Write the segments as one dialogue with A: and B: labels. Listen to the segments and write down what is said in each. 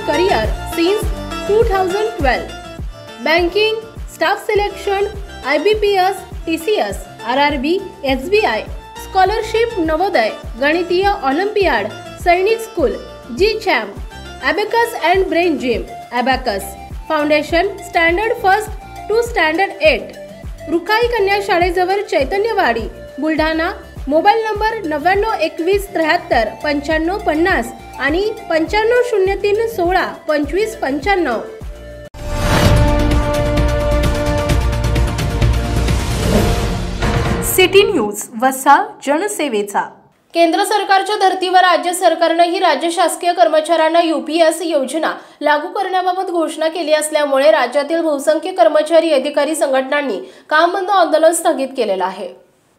A: career since 2012. Banking, staff selection, IBPS, TCS, RRB, SBI, scholarship Navodaya, गणितीय Olympiad, सैनिक school, G-Champ, Abacus and Brain Gym, Abacus, Foundation, Standard 1st to Standard 8. रुखाई कन्या शाळेजवळ Chaitanyawadi, Buldhana. Mobile number 9921739550 आणि 9503162595. City news, वसा जनसेवेचा. केंद्र सरकारच्या धर्तीवर राज्य सरकारनेही राज्य शासकीय कर्मचाऱ्यांना UPS योजना लागू करण्याबाबत घोषणा केली असल्यामुळे राज्यातील बहुसंख्य कर्मचारी अधिकारी संघटनांनी काम बंद आंदोलन स्थगित केलेलं आहे.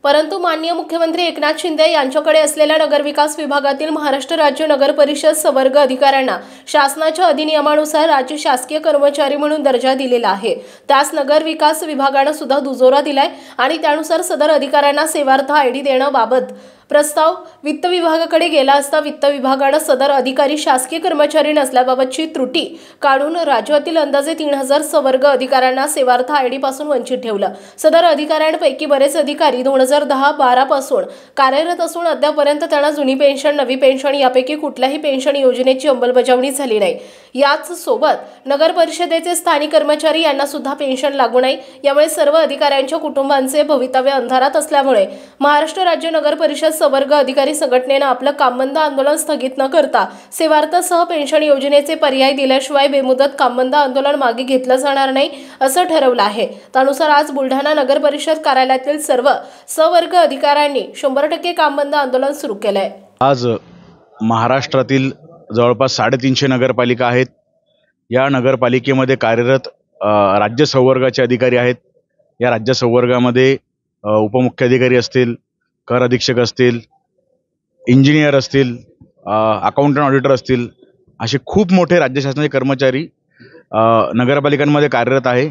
A: परंतु माननीय मुख्यमंत्री एकनाथ शिंदे यांच्याकडे असलेल्या नगरविकास विभागातील महाराष्ट्र राज्य नगर परिषद संवर्ग अधिकाऱ्यांना शासनाच्या अधिनियमानुसार राज्य शासकीय कर्मचारी म्हणून दर्जा दिलेला आहे. त्यास नगर विकास विभागाने सुद्धा दुजोरा दिलाय आणि त्यानुसार सदर अधिकाऱ्यांना सेवार्थ ID देण्याबाबत प्रस्ताव वित्त विभागाकडे गेला असता वित्त विभागाने सदर अधिकारी शासकीय कर्मचारी नसल्याबाबतची त्रुटी काढून राज्यातील अंदाजे 3000 संवर्ग अधिकाऱ्यांना सेवार्थ ID पासून वंचित ठेवलं. सदर अधिकाऱ्यांपैकी बरेच अधिकारी 2010-12 पासून कार्यरत असून अद्यापर्यंत त्यांना जुनी पेन्शन, नवी पेन्शन यापैकी कुठल्याही पेन्शन योजनेची अंमलबजावणी झाली नाही. याच सोबत नगर परिषदेचे स्थानिक कर्मचारी यांना सुद्धा पेन्शन लागू नाही. यामुळे सर्व अधिकाऱ्यांच्या कुटुंबांचे भवितव्य अंधारात असल्यामुळे महाराष्ट्र राज्य नगर परिषद संवर्ग अधिकारी संघटनेने आपलं कामबंद आंदोलन स्थगित न करता सेवार्थसह पेन्शन योजनेचे पर्याय दिल्याशिवाय बेमुदत कामबंद आंदोलन मागे घेतलं जाणार नाही असं ठरवलं आहे. त्यानुसार आज बुलढाणा नगर परिषद कार्यालयातील सर्व संवर्ग अधिकाऱ्यांनी 100% कामबंद आंदोलन सुरू केलंय.
B: आज महाराष्ट्रातील जवळपास 350 नगरपालिका आहेत. या नगरपालिकेमध्ये कार्यरत राज्य संवर्गाचे अधिकारी आहेत. या राज्य संवर्गामध्ये उपमुख्य अधिकारी असतील, कर अधीक्षक असतील, इंजिनियर असतील, अकाउंटंट ऑडिटर असतील, असे खूप मोठे राज्य शासनाचे कर्मचारी नगरपालिकांमध्ये कार्यरत आहे.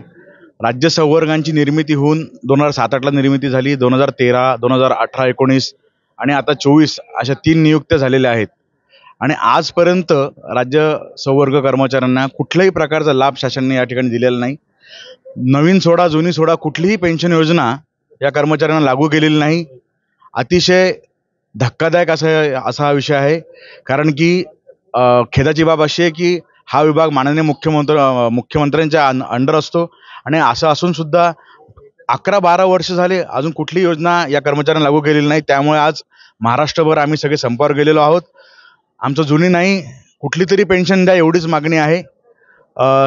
B: राज्य संवर्गांची निर्मिती होऊन 2007-8ला निर्मिती झाली. 2013, 2018, 19 आणि आता 24 अशा 3 नियुक्त्या झालेल्या आहेत. आणि आजपर्यंत राज्य संवर्ग कर्मचाऱ्यांना कुठल्याही प्रकारचा लाभ शासनाने या ठिकाणी दिलेला नाही. नवीन सोडा जुनी सोडा कुठलीही पेन्शन योजना या कर्मचाऱ्यांना लागू केलेली नाही. अतिशय धक्कादायक असा हा विषय आहे. कारण की खेदाची बाब अशी आहे की हा विभाग माननीय मुख्यमंत्र्यांच्या अंडर असतो आणि असं असून सुद्धा 11-12 वर्ष झाले अजून कुठली योजना या कर्मचाऱ्यांना लागू केलेली नाही. त्यामुळे आज महाराष्ट्रभर आम्ही सगळे संपावर गेलेलो आहोत. आमचं जुनी नाही कुठली तरी पेन्शन द्या एवढीच मागणी आहे.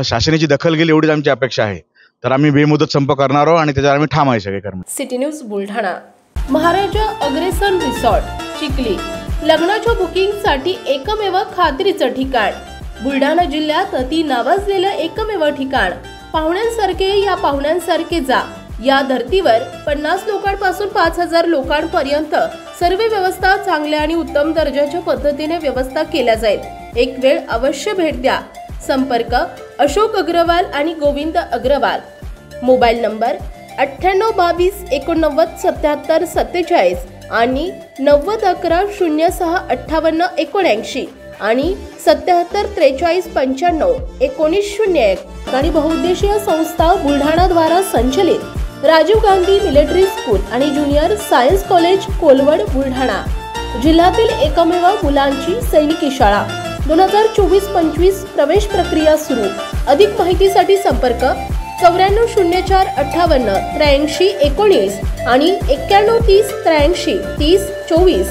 B: शासनाची दखल घेईल एवढीच आमची अपेक्षा आहे. तर आम्ही बेमुदत संप करणार आहोत आणि त्याच्यावर आम्ही ठाम आहे सगळे कर्मचारी.
A: City news Buldhana. Maharaja Agrasen resort Chikhli लग्नाच्या बुकिंगसाठी एकमेव खात्रीचं ठिकाण. बुलढाणा जिल्ह्यात अति नावाजलेलं एकमेव ठिकाण. पाहुण्यांसारखे या पाहुण्यांसारखे जा. या धर्तीवर 50 लोकांपासून 5000 लोकांपर्यंत सर्व व्यवस्था चांगल्या आणि उत्तम दर्जाच्या पद्धतीने व्यवस्था केल्या जाईल. एक वेळ अवश्य भेट द्या. संपर्क अशोक अग्रवाल आणि गोविंद अग्रवाल. मोबाईल नंबर 9822897747 आणि 9011065879 आणि 7743951901 आणि बहुउद्देशीय संस्था बुलढाणा द्वारा संचलित राजीव गांधी मिलिटरी स्कूल आणि junior science college Kolwad Buldhana. जिल्ह्यातील एकमेव मुलांची सैनिकी शाळा. 2024-25 प्रवेश प्रक्रिया सुरू. अधिक माहितीसाठी संपर्क 940458 8319 आणि 9130 83 30 24.